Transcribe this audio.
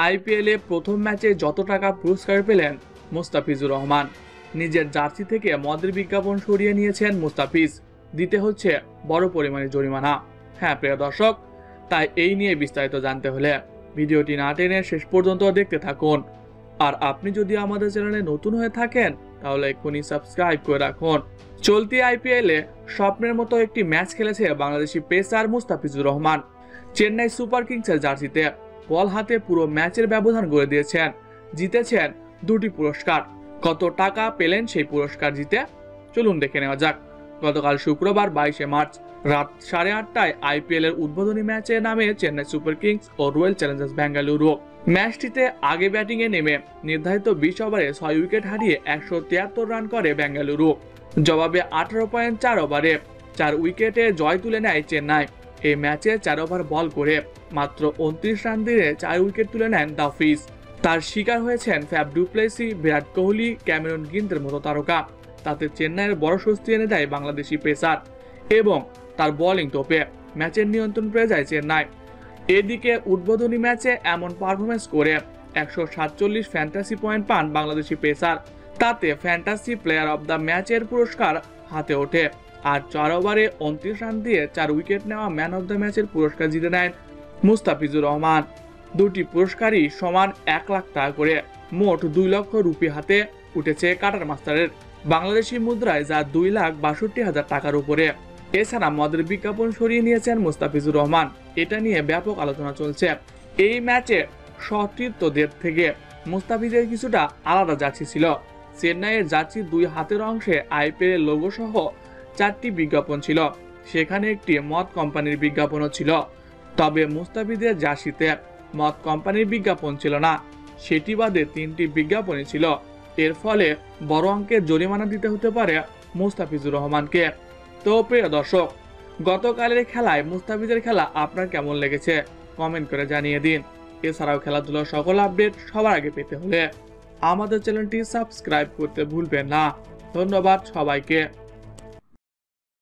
আইপিএলে প্রথম ম্যাচে যত টাকা পুরস্কার পেলেন মুস্তাফিজুর রহমান। নিজের জার্সি থেকে মদের বিজ্ঞাপন সরিয়ে নিয়েছেন মুস্তাফিজ, দিতে হচ্ছে বড় পরিমাণে জরিমানা। হ্যাঁ প্রিয় দর্শক, তাই এই নিয়ে বিস্তারিত জানতে হলে ভিডিওটি না টেনে শেষ পর্যন্ত দেখতে থাকুন। আর আপনি যদি আমাদের চ্যানেলে নতুন হয়ে থাকেন তাহলে এক্ষুনি সাবস্ক্রাইব করে রাখুন। চলতি আইপিএলে স্বপ্নের মতো একটি ম্যাচ খেলেছে বাংলাদেশি পেসার মুস্তাফিজুর রহমান। চেন্নাই সুপার কিংসের জার্সিতে বল হাতে পুরো ম্যাচের ব্যবধান গড়ে দিয়েছেন, জিতেছেন দুটি পুরস্কার। কত টাকা পেলেন সেই পুরস্কার জিতে, চলুন দেখে নেওয়া যাক। গতকাল শুক্রবার 22শে মার্চ রাত 8:30টায় আইপিএল এর উদ্বোধনী ম্যাচে নামে চেন্নাই সুপার কিংস ও রয়্যাল চ্যালেঞ্জার্স বেঙ্গালুরু। ম্যাচটিতে আগে ব্যাটিং এ নেমে নির্ধারিত 20 ওভারে 6 উইকেট হারিয়ে 173 রান করে বেঙ্গালুরু। জবাবে 18.4 ওভারে 4 উইকেটে জয় তুলে নেয় চেন্নাই। এই ম্যাচে 4 ওভার বল করে মাত্র 29 রান দিয়ে 4 উইকেট তুলে নেন দ্য ফিস। তার শিকার হয়েছেন Faf du Plessis, Virat Kohli, Cameron গ্রিনের মতো তারকা। তাতে চেন্নাইয়ের বড় স্বস্তি এনে দেয় বাংলাদেশি পেসার এবং তার বোলিং তোপে ম্যাচের নিয়ন্ত্রণ পেয়ে যায় চেন্নাই। এদিকে উদ্বোধনী ম্যাচে এমন পারফরমেন্স করে 147 ফ্যান্টাসি পয়েন্ট পান বাংলাদেশি পেসার। তাতে ফ্যান্টাসি প্লেয়ার অব দ্য ম্যাচের পুরস্কার হাতে ওঠে। আর 4 ওভারে 29 রান দিয়ে 4 উইকেট নেওয়া ম্যান অব দ্য ম্যাচের পুরস্কার জিতে নেন মুস্তাফিজুর রহমান। দুটি পুরস্কারই সমান 1 লাখ টাকা করে, মোট 2 লক্ষ রুপি হাতে উঠেছে কাটার মাস্টারের, বাংলাদেশি মুদ্রায় যা 2,62,000 টাকার উপরে। এছাড়া মদের বিজ্ঞাপন সরিয়ে নিয়েছেন মুস্তাফিজুর রহমান, এটা নিয়ে ব্যাপক আলোচনা চলছে। এই ম্যাচে সতীর্থদের থেকে মুস্তাফিজের কিছুটা আলাদা জার্সি ছিল। চেন্নাইয়ের জার্সি 2 হাতের অংশে আইপিএল লোগো সহ 4টি বিজ্ঞাপন ছিল, সেখানে একটি মদ কোম্পানির বিজ্ঞাপনও ছিল। তবে মুস্তাফিজের জার্সিতে মদ কোম্পানির বিজ্ঞাপন ছিল না, সেটি বাদে 3টি বিজ্ঞাপনই ছিল। এর ফলে বড় অঙ্কের জরিমানা দিতে হতে পারে মুস্তাফিজুর রহমানকে। তো প্রিয় দর্শক, গতকালের খেলায় মুস্তাফিজের খেলা আপনার কেমন লেগেছে কমেন্ট করে জানিয়ে দিন। এছাড়াও খেলাধুলার সকল আপডেট সবার আগে পেতে হলে আমাদের চ্যানেলটি সাবস্ক্রাইব করতে ভুলবেন না। ধন্যবাদ সবাইকে।